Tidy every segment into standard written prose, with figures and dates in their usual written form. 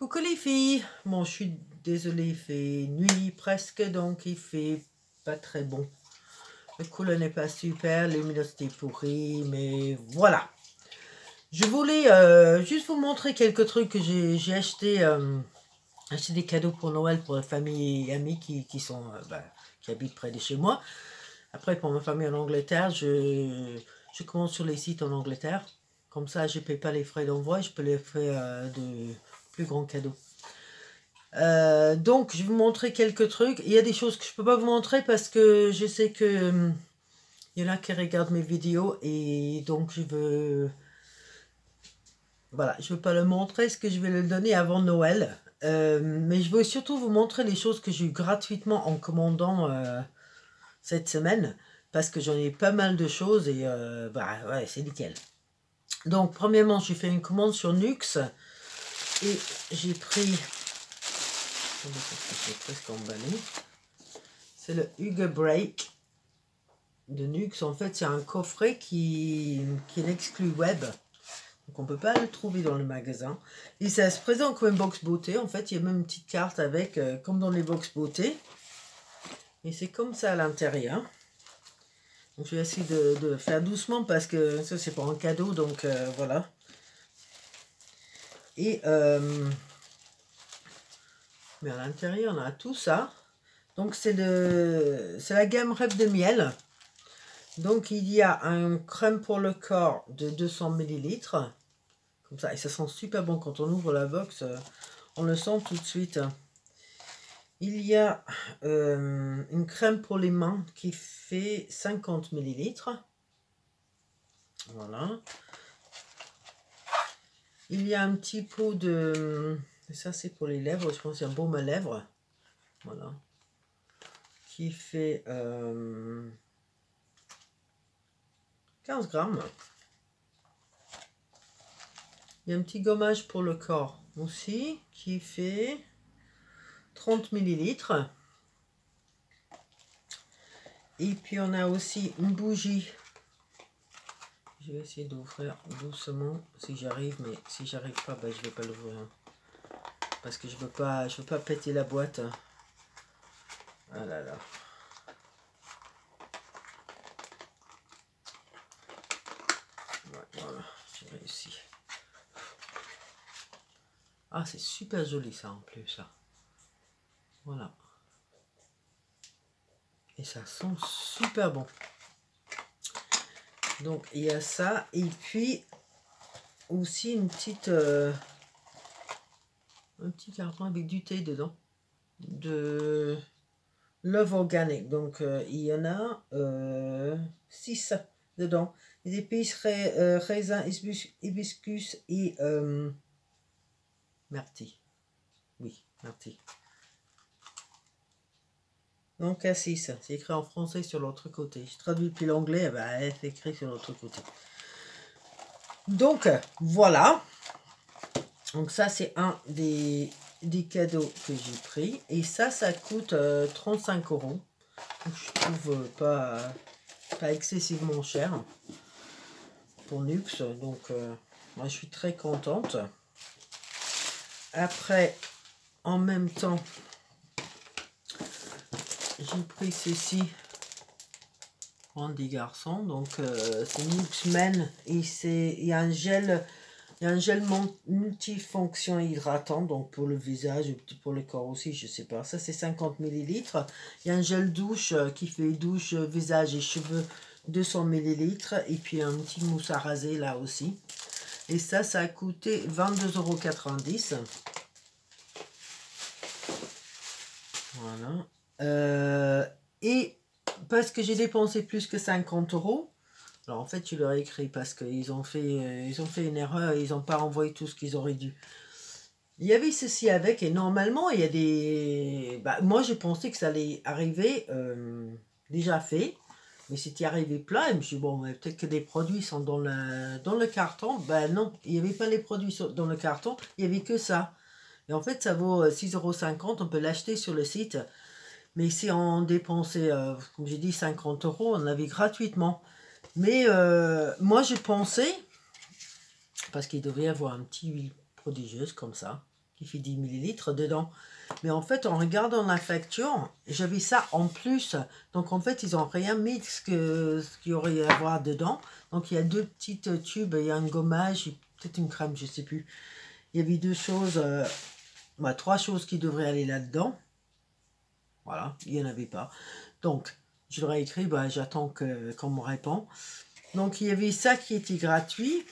Coucou les filles, bon je suis désolée, il fait nuit presque donc il fait pas très bon. Le couleur n'est pas super, la luminosité est pourrie, mais voilà. Je voulais juste vous montrer quelques trucs que j'ai acheté, acheté des cadeaux pour Noël pour la famille et amis qui sont qui habitent près de chez moi. Après pour ma famille en Angleterre, je commande sur les sites en Angleterre. Comme ça je ne paye pas les frais d'envoi, je peux les faire de plus grands cadeaux. Donc je vais vous montrer quelques trucs. Il y a des choses que je peux pas vous montrer parce que je sais que il y en a qui regardent mes vidéos et donc je veux, voilà, je veux pas le montrer, ce que je vais le donner avant Noël. Mais je veux surtout vous montrer les choses que j'ai eu gratuitement en commandant cette semaine parce que j'en ai pas mal de choses et ouais, c'est nickel. Donc premièrement j'ai fait une commande sur Nux et j'ai pris, c'est presque emballé. C'est le Hygge Break de Nux. En fait, c'est un coffret qui est exclu web. Donc, on ne peut pas le trouver dans le magasin. Et ça se présente comme une box beauté. En fait, il y a même une petite carte avec, comme dans les box beauté. Et c'est comme ça à l'intérieur. Donc, je vais essayer de faire doucement parce que ça, c'est pour un cadeau. Donc, voilà. Et, mais à l'intérieur, on a tout ça. Donc, c'est la gamme Rêve de miel. Donc, il y a un crème pour le corps de 200 ml. Comme ça. Et ça sent super bon. Quand on ouvre la box, on le sent tout de suite. Il y a une crème pour les mains qui fait 50 ml. Voilà. Il y a un petit pot de... Ça, c'est pour les lèvres. Je pense que c'est un baume à lèvres. Voilà. Qui fait 15 grammes. Il y a un petit gommage pour le corps aussi qui fait 30 ml. Et puis on a aussi une bougie. Je vais essayer d'ouvrir doucement si j'arrive, mais si j'arrive pas, ben, je vais pas l'ouvrir. Parce que je veux pas péter la boîte. Ah là là. Ouais, voilà, j'ai réussi. Ah, c'est super joli ça en plus, ça. Voilà. Et ça sent super bon. Donc, il y a ça. Et puis, aussi une petite... un petit carton avec du thé dedans. De Love Organic. Donc, il y en a 6 dedans. Les épices, raisins, hibiscus et myrtille. Oui, myrtille. Donc à 6, c'est écrit en français sur l'autre côté. Je traduis depuis l'anglais, ben, c'est écrit sur l'autre côté. Donc voilà. Donc ça c'est un des cadeaux que j'ai pris. Et ça coûte 35 €. Donc, je trouve pas excessivement cher pour Nux. Donc moi je suis très contente. Après, en même temps, j'ai pris ceci pour des garçons. Donc c'est Nux Men et il y a un gel multifonction hydratant, donc pour le visage ou pour le corps aussi, je sais pas. Ça c'est 50 ml. Il y a un gel douche qui fait douche, visage et cheveux 200 ml. Et puis un petit mousse à raser là aussi. Et ça a coûté 22,90 €. Voilà. Et parce que j'ai dépensé plus que 50 €, alors en fait tu leur ai écrit parce qu'ils ont fait une erreur et ils n'ont pas renvoyé tout ce qu'ils auraient dû. Il y avait ceci avec et normalement il y a des... moi j'ai pensé que ça allait arriver déjà fait, mais c'était arrivé plein et je me suis dit bon peut-être que des produits sont dans le carton. Ben non, il n'y avait pas les produits dans le carton, il n'y avait que ça. Et en fait ça vaut 6,50 €, on peut l'acheter sur le site. Mais si on dépensait, comme j'ai dit, 50 €, on l'avait gratuitement. Mais moi, je pensais, parce qu'il devait y avoir un petit huile prodigieuse comme ça. qui fait 10 millilitres dedans. Mais en fait, en regardant la facture, j'avais ça en plus. Donc en fait, ils n'ont rien mis ce qu'il y aurait à avoir dedans. Donc il y a 2 petites tubes, il y a un gommage, peut-être une crème, je ne sais plus. Il y avait 2 choses, 3 choses qui devraient aller là-dedans. Voilà, il n'y en avait pas. Donc, je leur ai écrit, j'attends qu'on me répond. Donc, il y avait ça qui était gratuit.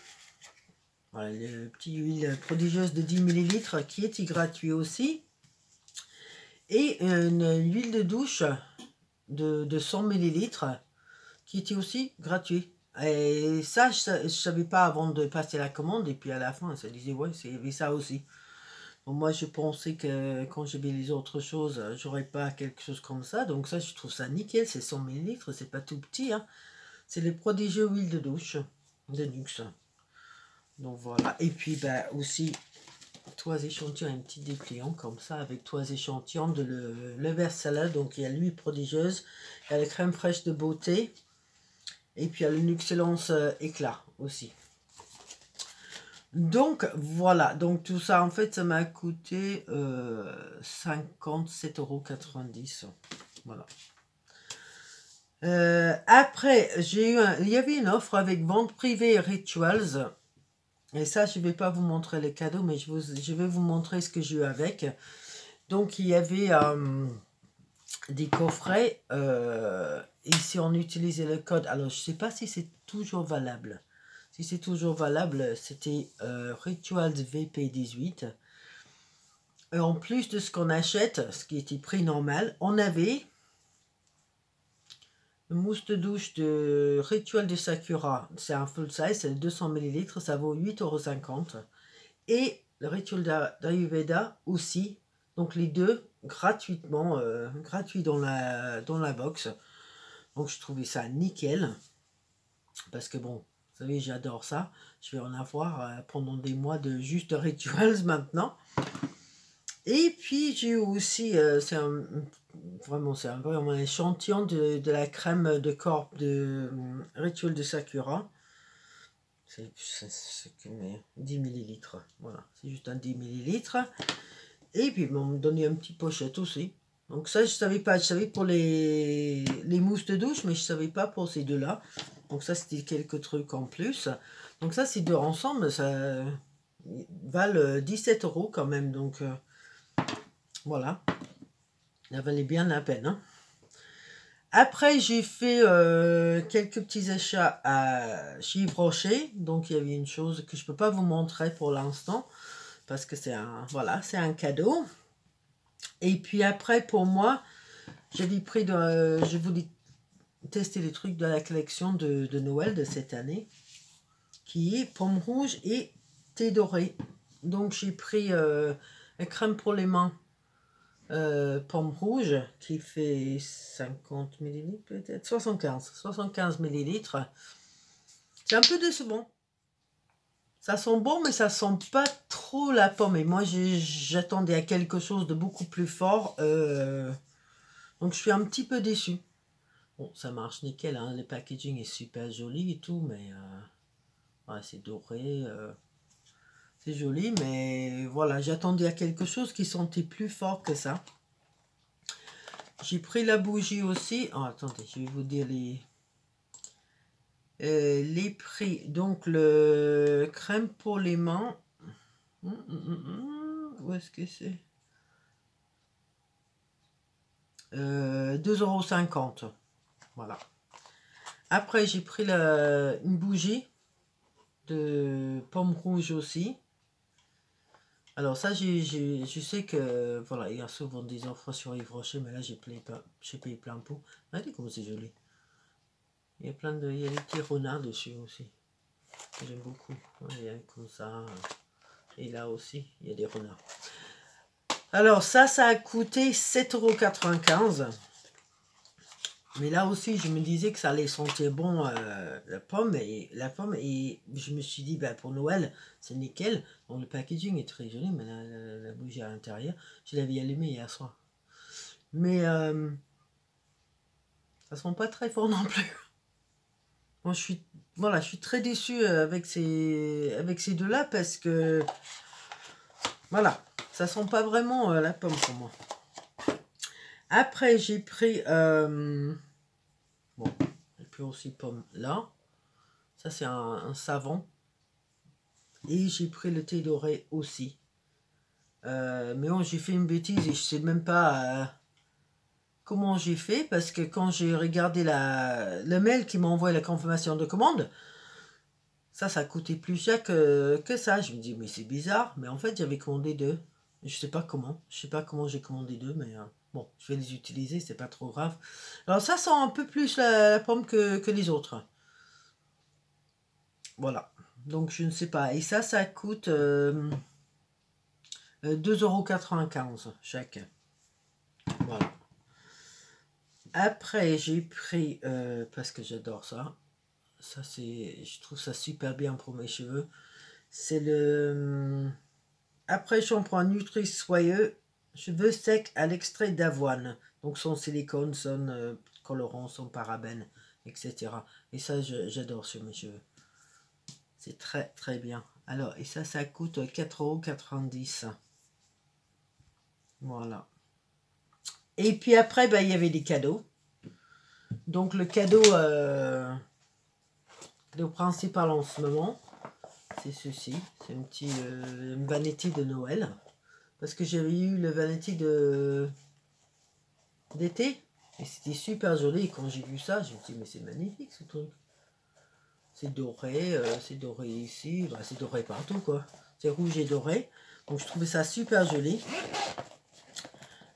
Voilà, le petit huile prodigieuse de 10 millilitres qui était gratuit aussi. Et une huile de douche de 100 millilitres qui était aussi gratuit. Et ça, je ne savais pas avant de passer la commande. Et puis à la fin, ça disait, ouais, il y avait ça aussi. Bon, moi, je pensais que quand j'avais les autres choses, j'aurais pas quelque chose comme ça. Donc ça, je trouve ça nickel. C'est 100 millilitres, c'est pas tout petit. Hein. C'est les prodigieux huiles de douche de luxe. Donc voilà. Et puis, aussi, 3 échantillons, un petit dépliant comme ça, avec 3 échantillons de le Versalade. Donc il y a l'huile prodigieuse, il y a la crème fraîche de beauté. Et puis il y a le Nuxellence éclat aussi. Donc voilà, donc tout ça en fait ça m'a coûté 57,90 €. Voilà. Après, il y avait une offre avec vente privée et Rituals. Et ça, je ne vais pas vous montrer les cadeaux, mais je vais vous montrer ce que j'ai eu avec. Donc il y avait des coffrets. Et si on utilisait le code, alors je ne sais pas si c'est toujours valable. Si c'est toujours valable, c'était Rituals VP18. Et en plus de ce qu'on achète, ce qui était prix normal, on avait une mousse de douche de Ritual de Sakura. C'est un full size, c'est 200 ml, ça vaut 8,50 €. Et le Ritual d'Ayurveda aussi. Donc les deux gratuitement, gratuits dans la box. Donc je trouvais ça nickel. Parce que bon, vous savez, j'adore ça. Je vais en avoir pendant des mois de juste Rituals maintenant. Et puis j'ai aussi, c'est vraiment un échantillon de la crème de corps de Ritual de Sakura. C'est 10 millilitres. Voilà, c'est juste un 10 millilitres. Et puis ils m'ont donné un petit pochette aussi. Donc ça, je savais pas. Je savais pour les mousses de douche, mais je savais pas pour ces deux-là. Donc ça, c'était quelques trucs en plus. Donc ça, ces deux ensemble, ça valent 17 € quand même. Donc voilà. Ça valait bien la peine. Hein. Après, j'ai fait quelques petits achats chez Yves Rocher. Donc il y avait une chose que je peux pas vous montrer pour l'instant. Parce que c'est un cadeau. Et puis après, pour moi, j'avais pris, je voulais tester les trucs de la collection de Noël de cette année, qui est pomme rouge et thé doré. Donc j'ai pris la crème pour les mains, pomme rouge, qui fait 50 ml peut-être, 75 millilitres. C'est un peu décevant. Ça sent bon, mais ça sent pas trop la pomme. Et moi, j'attendais à quelque chose de beaucoup plus fort. Donc, je suis un petit peu déçue. Bon, ça marche nickel. Hein. Le packaging est super joli et tout, mais c'est doré. C'est joli, mais voilà, j'attendais à quelque chose qui sentait plus fort que ça. J'ai pris la bougie aussi. Oh, attendez, je vais vous dire les prix. Donc, le crème pour les mains. Où est-ce que c'est 2,50 €. Voilà. Après, j'ai pris une bougie de pomme rouge aussi. Alors ça, je sais que voilà, il y a souvent des offres sur Yves Rocher, mais là j'ai payé plein pot. Regardez comme c'est joli. Il y a il y a des petits renards dessus aussi. J'aime beaucoup. Il y a comme ça. Et là aussi, il y a des renards. Alors ça a coûté 7,95 €. Mais là aussi, je me disais que ça allait sentir bon la pomme. Et je me suis dit, pour Noël, c'est nickel. Bon, le packaging est très joli, mais la bougie à l'intérieur, je l'avais allumée hier soir. Mais ça sent pas très fort non plus. Bon, je suis très déçue avec ces deux-là parce que, voilà, Ça sent pas vraiment la pomme pour moi. Après, j'ai pris... bon, et puis aussi pomme là. Ça, c'est un savon. Et j'ai pris le thé doré aussi. Mais bon, j'ai fait une bêtise et je sais même pas comment j'ai fait. Parce que quand j'ai regardé le mail qui m'a envoyé la confirmation de commande, ça coûtait plus cher que ça. Je me dis, mais c'est bizarre. Mais en fait, j'avais commandé deux. Je sais pas comment. Je sais pas comment j'ai commandé deux, mais bon, je vais les utiliser, c'est pas trop grave. Alors ça sent un peu plus la pomme que les autres. Voilà. Donc je ne sais pas. Et ça coûte 2,95 € chaque. Voilà. Après, j'ai pris, parce que j'adore ça. Ça, je trouve ça super bien pour mes cheveux. C'est le... Après shampoing Nutri Soyeux, cheveux secs à l'extrait d'avoine. Donc sans silicone, sans colorant, sans parabènes, etc. Et ça, j'adore sur mes cheveux. C'est très très bien. Alors, et ça coûte 4,90 €. Voilà. Et puis après, il y avait des cadeaux. Donc le cadeau principal en ce moment, c'est ceci. C'est une vanity de Noël. Parce que j'avais eu le vanity d'été. Et c'était super joli. Et quand j'ai vu ça, je me suis dit, mais c'est magnifique ce truc. C'est doré ici. Bah, c'est doré partout, quoi. C'est rouge et doré. Donc je trouvais ça super joli.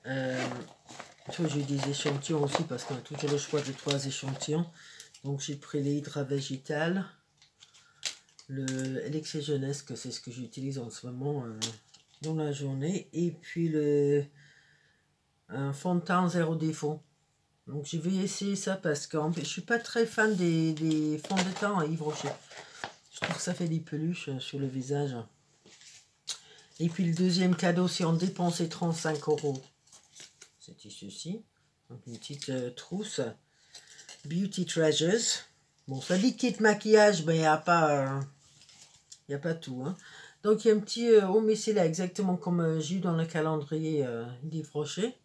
J'ai eu des échantillons aussi parce qu'on a toujours le choix de 3 échantillons. Donc j'ai pris les hydra végétal, le élixir jeunesse, que c'est ce que j'utilise en ce moment dans la journée, et puis un fond de teint zéro défaut. Donc je vais essayer ça parce que je suis pas très fan des fonds de teint à Yves Rocher. Je trouve que ça fait des peluches sur le visage. Et puis le deuxième cadeau, c'est en dépensé 35 €. C'était ceci. Donc une petite trousse. Beauty Treasures. Bon, ça dit kit maquillage, mais il n'y a pas tout. Hein. Donc il y a un petit haut micellaire, exactement comme j'ai eu dans le calendrier d'Yves Rocher.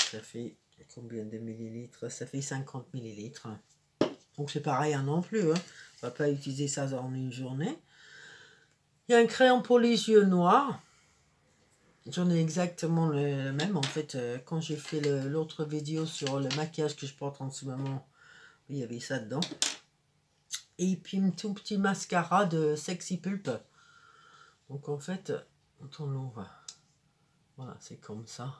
Ça fait combien de millilitres? Ça fait 50 millilitres. Donc c'est pareil non plus. Hein. On ne va pas utiliser ça en une journée. Il y a un crayon pour les yeux noirs. J'en ai exactement le même. En fait, quand j'ai fait l'autre vidéo sur le maquillage que je porte en ce moment, il y avait ça dedans. Et puis un tout petit mascara de Sexy Pulp. Donc en fait, quand on ouvre, voilà, c'est comme ça.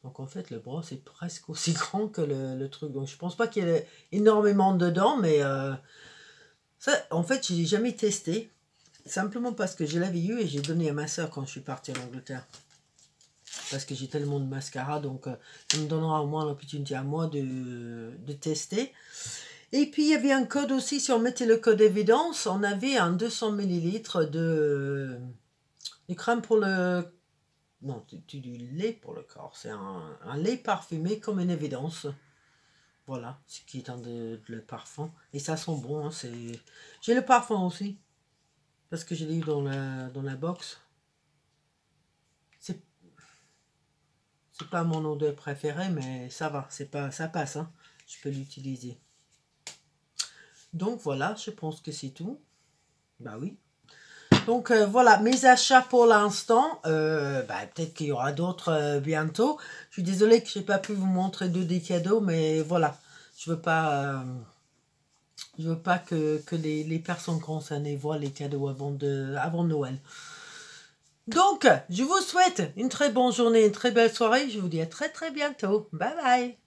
Donc en fait, le brosse est presque aussi grand que le truc. Donc je pense pas qu'il y ait énormément dedans, mais ça, en fait, je n'ai jamais testé. Simplement parce que je l'avais eu et j'ai donné à ma soeur quand je suis partie en Angleterre. Parce que j'ai tellement de mascara, donc ça me donnera au moins l'opportunité à moi de tester. Et puis il y avait un code aussi, si on mettait le code évidence, on avait un 200 ml de crème pour le... Non, du lait pour le corps. C'est un lait parfumé comme une évidence. Voilà, ce qui est le parfum. Et ça sent bon. Hein, j'ai le parfum aussi. Parce que je l'ai eu dans la box. C'est pas mon odeur préférée, mais ça va. Ça passe. Hein, je peux l'utiliser. Donc voilà, je pense que c'est tout. Bah oui. Donc voilà, mes achats pour l'instant. Peut-être qu'il y aura d'autres bientôt. Je suis désolée que je n'ai pas pu vous montrer des cadeaux, mais voilà. Je veux pas que les personnes concernées voient les cadeaux avant Noël. Donc, je vous souhaite une très bonne journée, une très belle soirée. Je vous dis à très très bientôt. Bye bye.